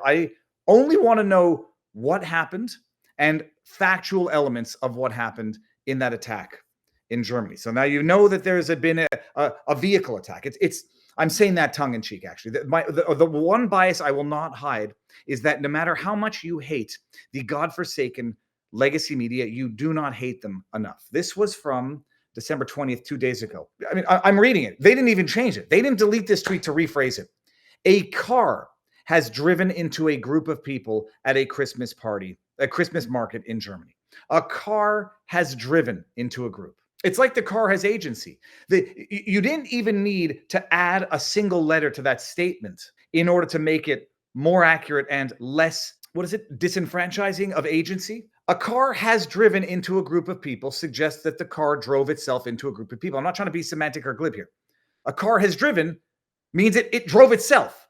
I only want to know what happened and factual elements of what happened in that attack in Germany. So now you know that there's been a vehicle attack. I'm saying that tongue in cheek, actually. The one bias I will not hide is that no matter how much you hate the godforsaken legacy media, you do not hate them enough. This was from December 20th, 2 days ago. I mean, I'm reading it. They didn't even change it. They didn't delete this tweet to rephrase it. A car has driven into a group of people at a Christmas party, a Christmas market in Germany. A car has driven into a group. It's like the car has agency. You didn't even need to add a single letter to that statement in order to make it more accurate and less, disenfranchising of agency. A car has driven into a group of people suggests that the car drove itself into a group of people. I'm not trying to be semantic or glib here. A car has driven means it drove itself.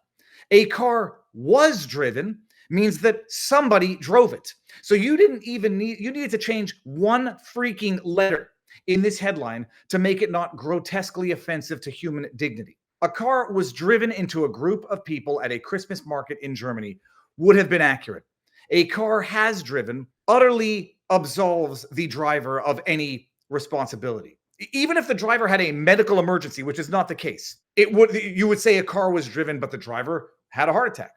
A car was driven means that somebody drove it. So you needed to change one freaking letter in this headline to make it not grotesquely offensive to human dignity. A car was driven into a group of people at a Christmas market in Germany would have been accurate. A car has driven utterly absolves the driver of any responsibility. Even if the driver had a medical emergency, which is not the case, you would say a car was driven, but the driver had a heart attack.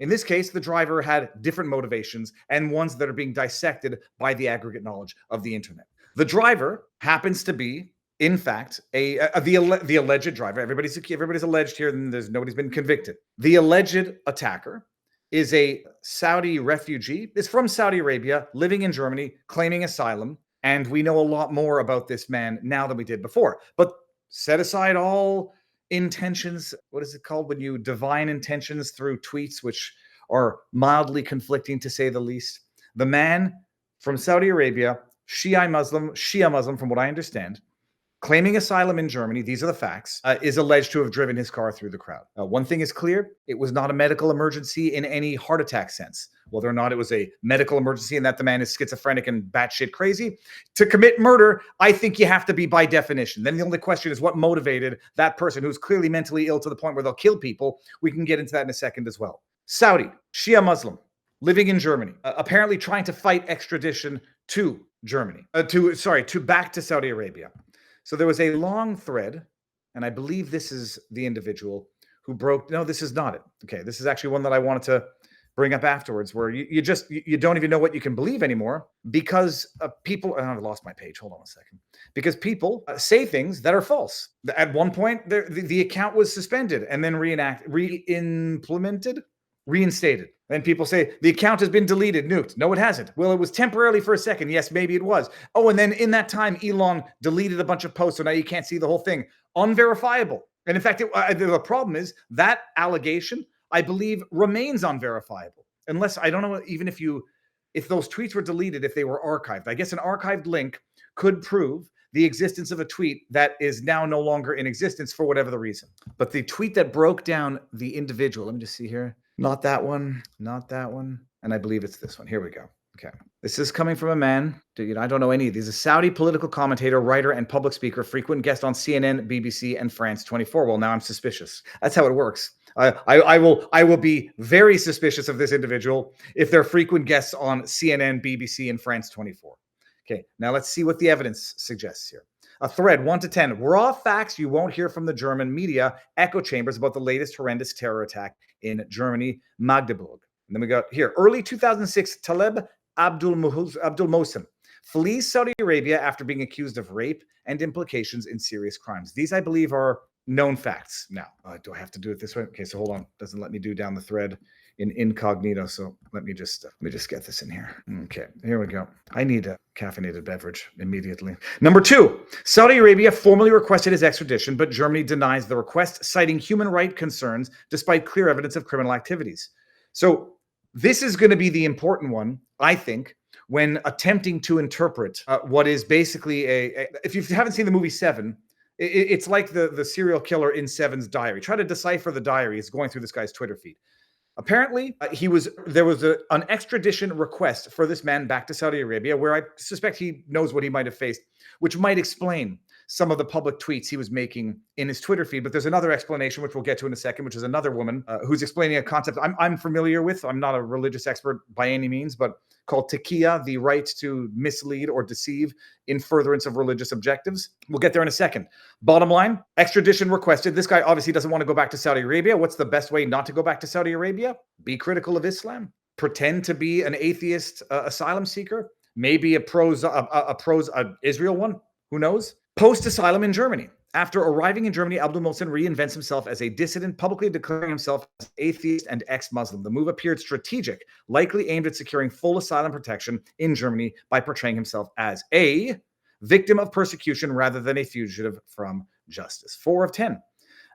In this case, the driver had different motivations and ones that are being dissected by the aggregate knowledge of the internet. The driver happens to be, in fact, the alleged driver. Everybody's alleged here, and nobody's been convicted. The alleged attacker is a Saudi refugee, is from Saudi Arabia, living in Germany, claiming asylum. And we know a lot more about this man now than we did before. But set aside all intentions. What is it called when you divine intentions through tweets, which are mildly conflicting to say the least? The man from Saudi Arabia, Shia Muslim, from what I understand, claiming asylum in Germany, these are the facts, is alleged to have driven his car through the crowd. One thing is clear, it was not a medical emergency in any heart attack sense. Whether or not it was a medical emergency and that the man is schizophrenic and batshit crazy, to commit murder, I think you have to be by definition. Then the only question is what motivated that person who's clearly mentally ill to the point where they'll kill people. We can get into that in a second as well. Saudi, Shia Muslim, living in Germany, apparently trying to fight extradition to Germany, back to Saudi Arabia. So there was a long thread, and I believe this is the individual who no, this is not it. Okay, this is actually one that I wanted to bring up afterwards, where you don't even know what you can believe anymore because people, I've lost my page, hold on a second, because people say things that are false. At one point, the account was suspended and then reinstated. Then people say the account has been deleted, nuked. No, it hasn't. Well, it was temporarily for a second. Yes, maybe it was. Oh, and then in that time, Elon deleted a bunch of posts, so now you can't see the whole thing. Unverifiable. And in fact, the problem is that allegation, I believe, remains unverifiable. Unless, I don't know, even if those tweets were deleted, if they were archived. I guess an archived link could prove the existence of a tweet that is now no longer in existence for whatever the reason. But the tweet that broke down the individual, let me just see here. Not that one, and I believe it's this one. Here we go. Okay. This is coming from a man, I don't know any of these. A Saudi political commentator, writer, and public speaker, frequent guest on CNN, BBC, and France 24. Well, now I'm suspicious. That's how it works. I will be very suspicious of this individual if they're frequent guests on CNN, BBC, and France 24. Okay, now let's see what the evidence suggests here. A thread, 1 to 10. Raw facts you won't hear from the German media echo chambers about the latest horrendous terror attack in Germany, Magdeburg. And then we got here, early 2006, Taleb Abdul Mohsen flees Saudi Arabia after being accused of rape and implications in serious crimes. These, I believe, are known facts. Now, do I have to do it this way? Okay, so hold on. Doesn't let me do down the thread in incognito. So let me just get this in here. Okay, here we go. I need a caffeinated beverage immediately. Number 2, Saudi Arabia formally requested his extradition, but Germany denies the request, citing human rights concerns despite clear evidence of criminal activities. So this is going to be the important one, I think, when attempting to interpret what is basically if you haven't seen the movie Seven, it's like the serial killer in Seven's diary. Try to decipher the diary. It's going through this guy's Twitter feed. Apparently, there was an extradition request for this man back to Saudi Arabia, where I suspect he knows what he might have faced, which might explain some of the public tweets he was making in his Twitter feed. But there's another explanation, which we'll get to in a second, which is another woman who's explaining a concept I'm familiar with. I'm not a religious expert by any means, but called Taqiyya, the right to mislead or deceive in furtherance of religious objectives. We'll get there in a second. Bottom line, extradition requested. This guy obviously doesn't want to go back to Saudi Arabia. What's the best way not to go back to Saudi Arabia? Be critical of Islam. Pretend to be an atheist asylum seeker. Maybe a pros Israel one. Who knows? Post-asylum in Germany. After arriving in Germany, Abdul Mohsen reinvents himself as a dissident, publicly declaring himself as atheist and ex-Muslim. The move appeared strategic, likely aimed at securing full asylum protection in Germany by portraying himself as a victim of persecution rather than a fugitive from justice. 4 of 10.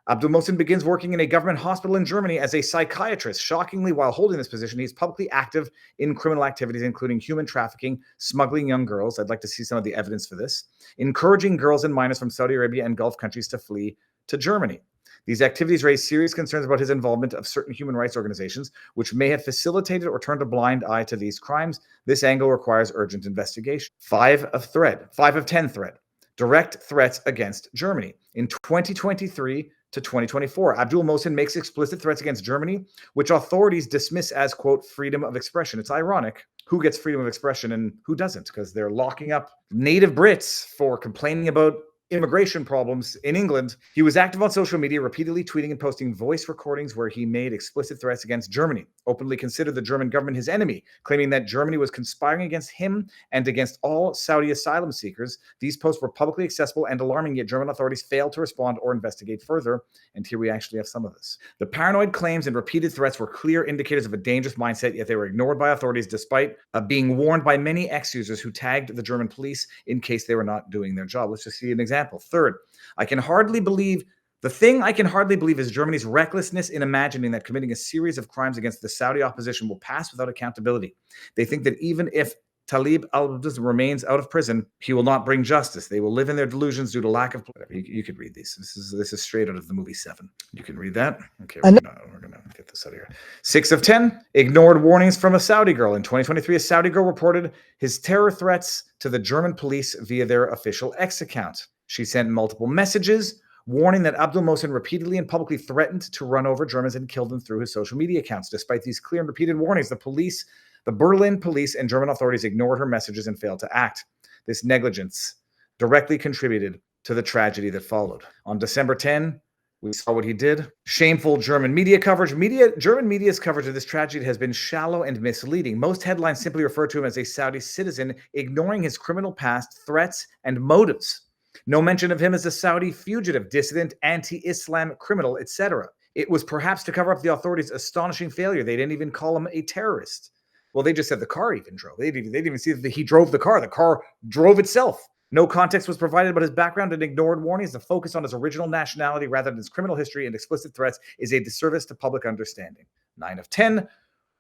Abdul Mohsen begins working in a government hospital in Germany as a psychiatrist. Shockingly, while holding this position, he's publicly active in criminal activities, including human trafficking, smuggling young girls. I'd like to see some of the evidence for this. Encouraging girls and minors from Saudi Arabia and Gulf countries to flee to Germany. These activities raise serious concerns about his involvement of certain human rights organizations, which may have facilitated or turned a blind eye to these crimes. This angle requires urgent investigation. 5 of 10 thread. Direct threats against Germany. In 2023 to 2024, Abdul Mohsen makes explicit threats against Germany, which authorities dismiss as, quote, freedom of expression. It's ironic who gets freedom of expression and who doesn't, because they're locking up native Brits for complaining about immigration problems in England. He was active on social media, repeatedly tweeting and posting voice recordings where he made explicit threats against Germany, openly considered the German government his enemy, claiming that Germany was conspiring against him and against all Saudi asylum seekers. These posts were publicly accessible and alarming, yet German authorities failed to respond or investigate further. And here we actually have some of this. The paranoid claims and repeated threats were clear indicators of a dangerous mindset, yet they were ignored by authorities despite being warned by many ex-users who tagged the German police in case they were not doing their job. Let's just see an example. Third, the thing I can hardly believe is Germany's recklessness in imagining that committing a series of crimes against the Saudi opposition will pass without accountability. They think that even if Talib al-Abdus remains out of prison, he will not bring justice. They will live in their delusions due to lack of... You could read these. This is straight out of the movie 7. You can read that. Okay, we're gonna get this out of here. 6 of 10, ignored warnings from a Saudi girl. In 2023, a Saudi girl reported his terror threats to the German police via their official X account. She sent multiple messages warning that Abdul Mohsen repeatedly and publicly threatened to run over Germans and kill them through his social media accounts. Despite these clear and repeated warnings, the Berlin police and German authorities ignored her messages and failed to act. This negligence directly contributed to the tragedy that followed. On December 10, we saw what he did. Shameful German media coverage. German media's coverage of this tragedy has been shallow and misleading. Most headlines simply refer to him as a Saudi citizen, ignoring his criminal past, threats, and motives. No mention of him as a Saudi fugitive, dissident, anti-Islam criminal, etc. It was perhaps to cover up the authorities' astonishing failure. They didn't even call him a terrorist. Well, they just said the car even drove. They didn't even see that he drove the car. The car drove itself. No context was provided about his background and ignored warnings. The focus on his original nationality rather than his criminal history and explicit threats is a disservice to public understanding. 9 of 10.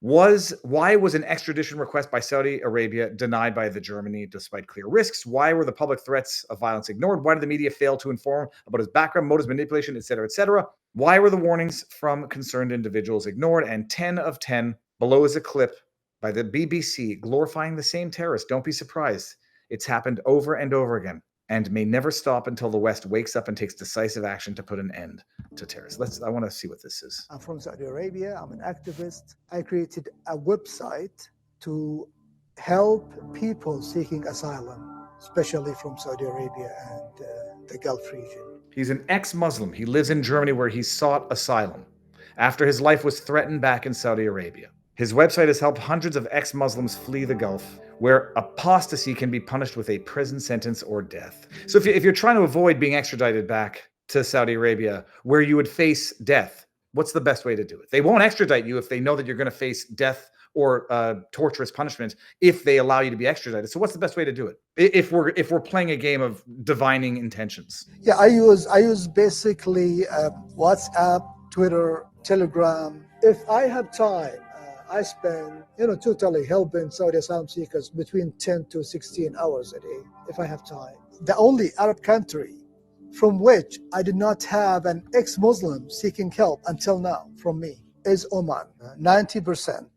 Why was an extradition request by Saudi Arabia denied by the Germany despite clear risks? Why were the public threats of violence ignored? Why did the media fail to inform about his background, motives, manipulation, etc., etc.? Why were the warnings from concerned individuals ignored? And 10 of 10, below is a clip by the BBC glorifying the same terrorist. Don't be surprised. It's happened over and over again and may never stop until the West wakes up and takes decisive action to put an end to terrorism. I want to see what this is. I'm from Saudi Arabia. I'm an activist. I created a website to help people seeking asylum, especially from Saudi Arabia and the Gulf region. He's an ex-Muslim. He lives in Germany where he sought asylum after his life was threatened back in Saudi Arabia. His website has helped hundreds of ex-Muslims flee the Gulf, where apostasy can be punished with a prison sentence or death. So if you're trying to avoid being extradited back to Saudi Arabia, where you would face death, what's the best way to do it? They won't extradite you if they know that you're going to face death or torturous punishment if they allow you to be extradited. So what's the best way to do it? If we're playing a game of divining intentions. Yeah, I use basically WhatsApp, Twitter, Telegram. If I have time, I spend, totally helping Saudi asylum seekers between 10 to 16 hours a day, if I have time. The only Arab country from which I did not have an ex-Muslim seeking help until now from me is Oman. 90%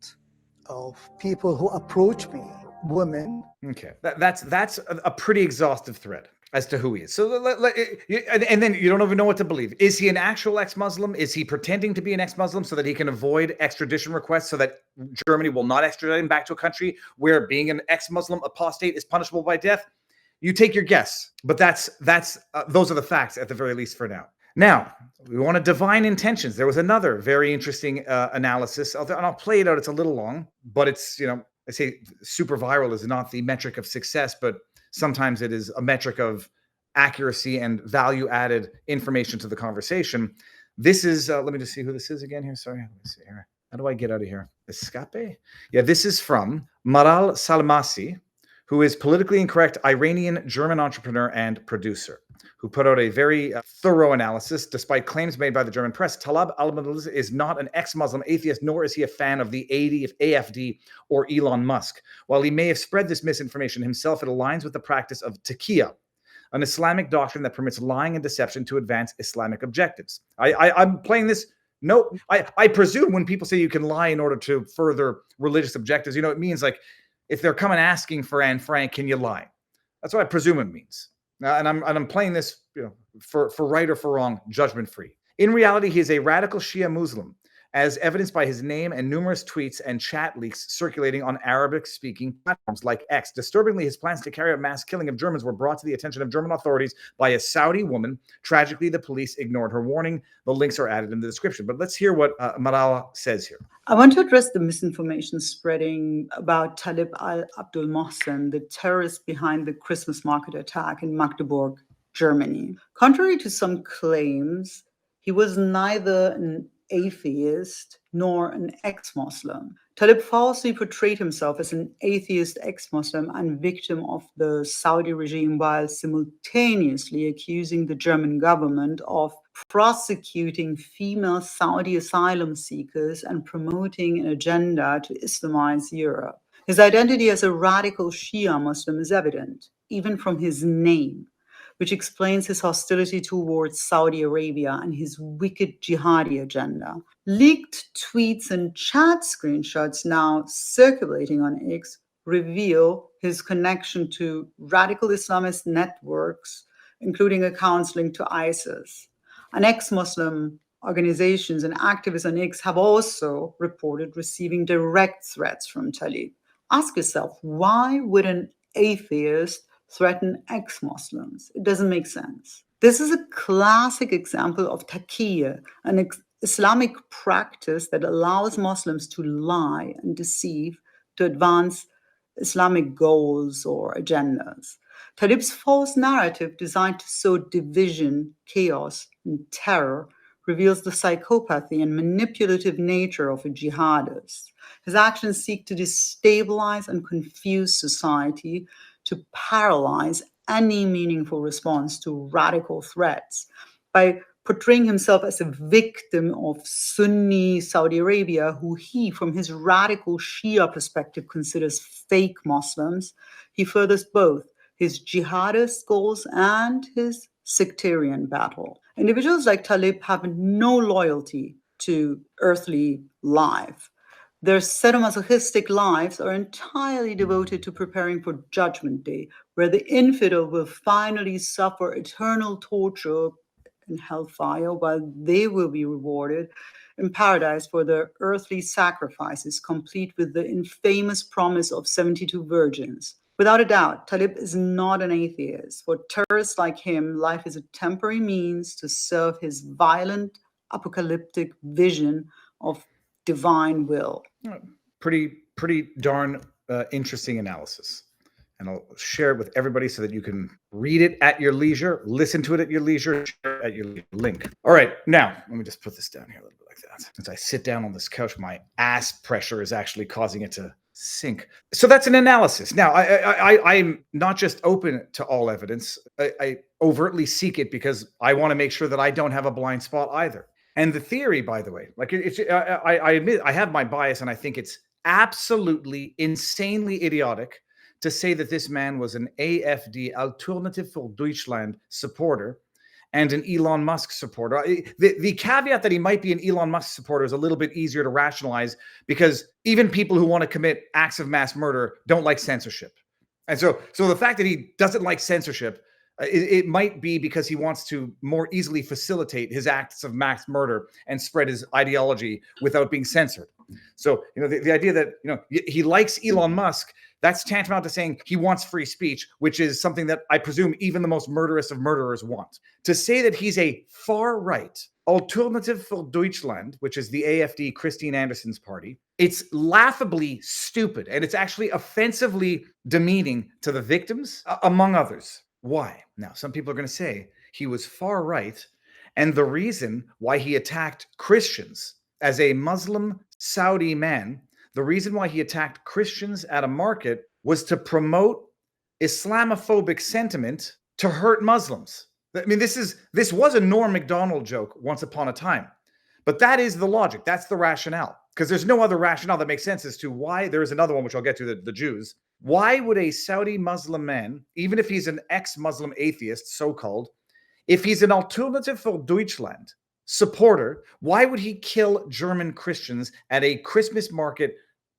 of people who approach me, women. Okay, that's a pretty exhaustive thread. as to who he is. So, and then you don't even know what to believe. Is he an actual ex-Muslim? Is he pretending to be an ex-Muslim so that he can avoid extradition requests, so that Germany will not extradite him back to a country where being an ex-Muslim apostate is punishable by death? You take your guess, but those are the facts at the very least for now. Now, we want to divine intentions. There was another very interesting analysis, and I'll play it out. It's a little long, but it's, I say super viral is not the metric of success, but sometimes it is a metric of accuracy and value-added information to the conversation. This is, let me just see who this is again here. Sorry, let me see here. How do I get out of here? Escape? Yeah, this is from Maral Salmasi, who is politically incorrect Iranian German entrepreneur and producer, who put out a very thorough analysis. Despite claims made by the German press, Talib al-Madalis is not an ex-Muslim atheist, nor is he a fan of the AFD or Elon Musk. While he may have spread this misinformation himself, it aligns with the practice of Taqiyya, an Islamic doctrine that permits lying and deception to advance Islamic objectives. I'm playing this. No, I presume when people say you can lie in order to further religious objectives, it means like if they're coming asking for Anne Frank, can you lie? That's what I presume it means. And I'm playing this, for right or for wrong, judgment free. In reality, he is a radical Shia Muslim, as evidenced by his name and numerous tweets and chat leaks circulating on Arabic-speaking platforms like X. Disturbingly, his plans to carry out mass killing of Germans were brought to the attention of German authorities by a Saudi woman. Tragically, the police ignored her warning. The links are added in the description. But let's hear what Marala says here. I want to address the misinformation spreading about Talib al-Abdul Mohsen, the terrorist behind the Christmas market attack in Magdeburg, Germany. Contrary to some claims, he was neither an atheist nor an ex-Muslim. Talib falsely portrayed himself as an atheist ex-Muslim and victim of the Saudi regime, while simultaneously accusing the German government of prosecuting female Saudi asylum seekers and promoting an agenda to Islamize Europe. His identity as a radical Shia Muslim is evident, even from his name, which explains his hostility towards Saudi Arabia and his wicked jihadi agenda. Leaked tweets and chat screenshots now circulating on X reveal his connection to radical Islamist networks, including accounts linked to ISIS. And ex-Muslim organizations and activists on X have also reported receiving direct threats from Talib. Ask yourself, why would an atheist threaten ex-Muslims? It doesn't make sense. This is a classic example of Taqiyya, an Islamic practice that allows Muslims to lie and deceive to advance Islamic goals or agendas. Talib's false narrative, designed to sow division, chaos, and terror, reveals the psychopathy and manipulative nature of a jihadist. His actions seek to destabilize and confuse society, to paralyze any meaningful response to radical threats. By portraying himself as a victim of Sunni Saudi Arabia, who he, from his radical Shia perspective, considers fake Muslims, he furthers both his jihadist goals and his sectarian battle. Individuals like Talib have no loyalty to earthly life. Their sadomasochistic lives are entirely devoted to preparing for Judgment Day, where the infidel will finally suffer eternal torture in hellfire, while they will be rewarded in paradise for their earthly sacrifices, complete with the infamous promise of 72 virgins. Without a doubt, Talib is not an atheist. For terrorists like him, life is a temporary means to serve his violent, apocalyptic vision of divine will. Pretty darn interesting analysis. And I'll share it with everybody so that you can read it at your leisure, listen to it at your leisure, share it at your leisure. Link. All right, now, let me just put this down here a little bit like that. As I sit down on this couch, my ass pressure is actually causing it to sink. So that's an analysis. Now, I'm not just open to all evidence. I overtly seek it because I want to make sure that I don't have a blind spot either. And the theory, by the way, like I admit I have my bias, and I think it's absolutely insanely idiotic to say that this man was an AfD, Alternative for Deutschland supporter, and an Elon Musk supporter. The caveat that he might be an Elon Musk supporter is a little bit easier to rationalize, because even people who want to commit acts of mass murder don't like censorship. And so the fact that he doesn't like censorship It might be because he wants to more easily facilitate his acts of mass murder and spread his ideology without being censored. So, the idea that, he likes Elon Musk, that's tantamount to saying he wants free speech, which is something that I presume even the most murderous of murderers want. To say that he's a far-right Alternative for Deutschland, which is the AfD, Christine Anderson's party, it's laughably stupid, and it's actually offensively demeaning to the victims, among others. Why? Now, some people are going to say he was far right, and the reason why he attacked Christians as a Muslim Saudi man, the reason why he attacked Christians at a market was to promote Islamophobic sentiment to hurt Muslims. I mean, this was a Norm Macdonald joke once upon a time, but that is the logic. That's the rationale, because there's no other rationale that makes sense as to why. There is another one, which I'll get to, the Jews. Why would a Saudi Muslim man, even if he's an ex-Muslim atheist, so-called, if he's an Alternative for Deutschland supporter, why would he kill German Christians at a Christmas market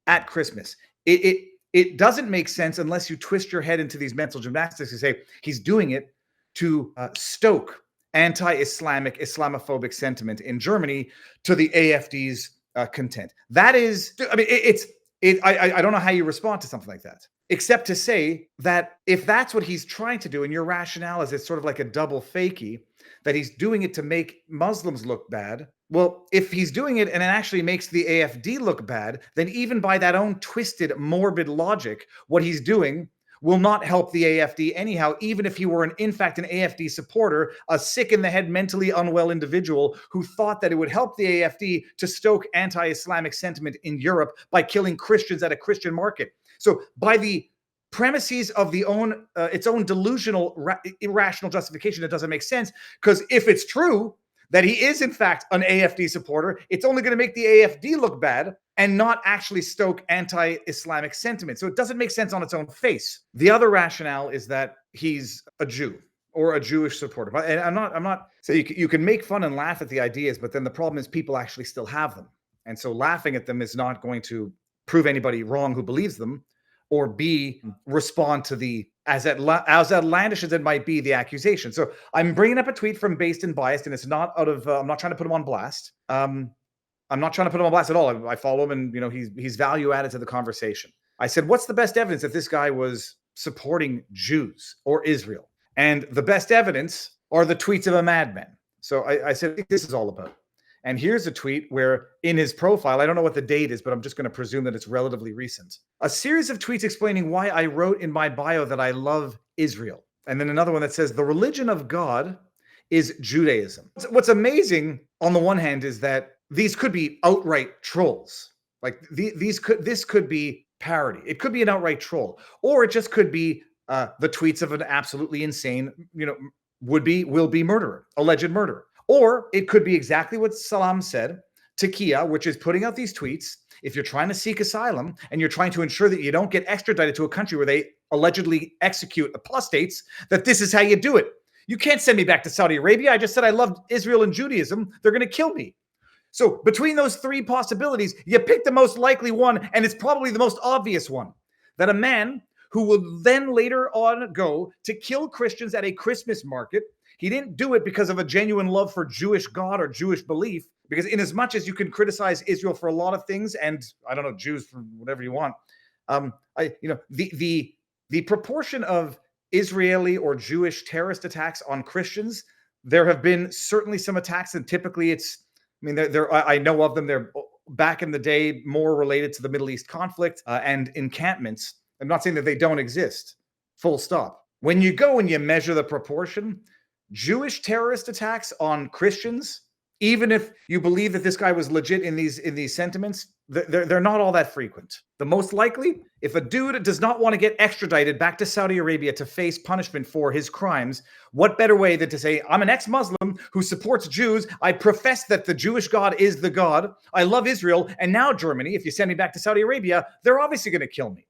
at Christmas? It doesn't make sense unless you twist your head into these mental gymnastics and say he's doing it to stoke anti-Islamic, Islamophobic sentiment in Germany to the AfD's content. That is, I mean, I don't know how you respond to something like that, except to say that if that's what he's trying to do, and your rationale is it's sort of like a double fakie, that he's doing it to make Muslims look bad. Well, if he's doing it and it actually makes the AfD look bad, then even by that own twisted, morbid logic, what he's doing will not help the AfD anyhow, even if he were in fact an AfD supporter, a sick in the head, mentally unwell individual who thought that it would help the AfD to stoke anti-Islamic sentiment in Europe by killing Christians at a Christian market. So by the premises of its own delusional, irrational justification, it doesn't make sense, because if it's true that he is in fact an AfD supporter, it's only going to make the AfD look bad and not actually stoke anti-Islamic sentiment. So it doesn't make sense on its own face. The other rationale is that he's a Jew or a Jewish supporter. And I'm not saying you can make fun and laugh at the ideas, but then the problem is people actually still have them. And so laughing at them is not going to prove anybody wrong who believes them, or B, respond to the, as outlandish as it might be, the accusation. So I'm bringing up a tweet from Based and Biased, and it's not out of, I'm not trying to put him on blast. I'm not trying to put him on blast at all. I follow him, and he's value added to the conversation. I said, what's the best evidence that this guy was supporting Jews or Israel? And the best evidence are the tweets of a madman. So I said, I think this is all about. And here's a tweet where in his profile, I don't know what the date is, but I'm just going to presume that it's relatively recent. A series of tweets explaining why I wrote in my bio that I love Israel. And then another one that says, the religion of God is Judaism. What's amazing on the one hand is that these could be outright trolls. Like this could be parody. It could be an outright troll, or it just could be the tweets of an absolutely insane, will be murderer, alleged murderer. Or it could be exactly what Salam said, Taqiyya, which is putting out these tweets. If you're trying to seek asylum and you're trying to ensure that you don't get extradited to a country where they allegedly execute apostates, that this is how you do it. You can't send me back to Saudi Arabia. I just said I love Israel and Judaism. They're going to kill me. So between those three possibilities, you pick the most likely one, and it's probably the most obvious one, that a man who will then later on go to kill Christians at a Christmas market, he didn't do it because of a genuine love for Jewish God or Jewish belief, because in as much as you can criticize Israel for a lot of things, and I don't know, Jews for whatever you want, the proportion of Israeli or Jewish terrorist attacks on Christians, there have been certainly some attacks, and typically I know of them. They're back in the day more related to the Middle East conflict and encampments. I'm not saying that they don't exist, full stop. When you go and you measure the proportion, Jewish terrorist attacks on Christians, even if you believe that this guy was legit in these sentiments, they're not all that frequent. The most likely, if a dude does not want to get extradited back to Saudi Arabia to face punishment for his crimes, what better way than to say, I'm an ex-Muslim who supports Jews. I profess that the Jewish God is the God. I love Israel. And now Germany, if you send me back to Saudi Arabia, they're obviously going to kill me.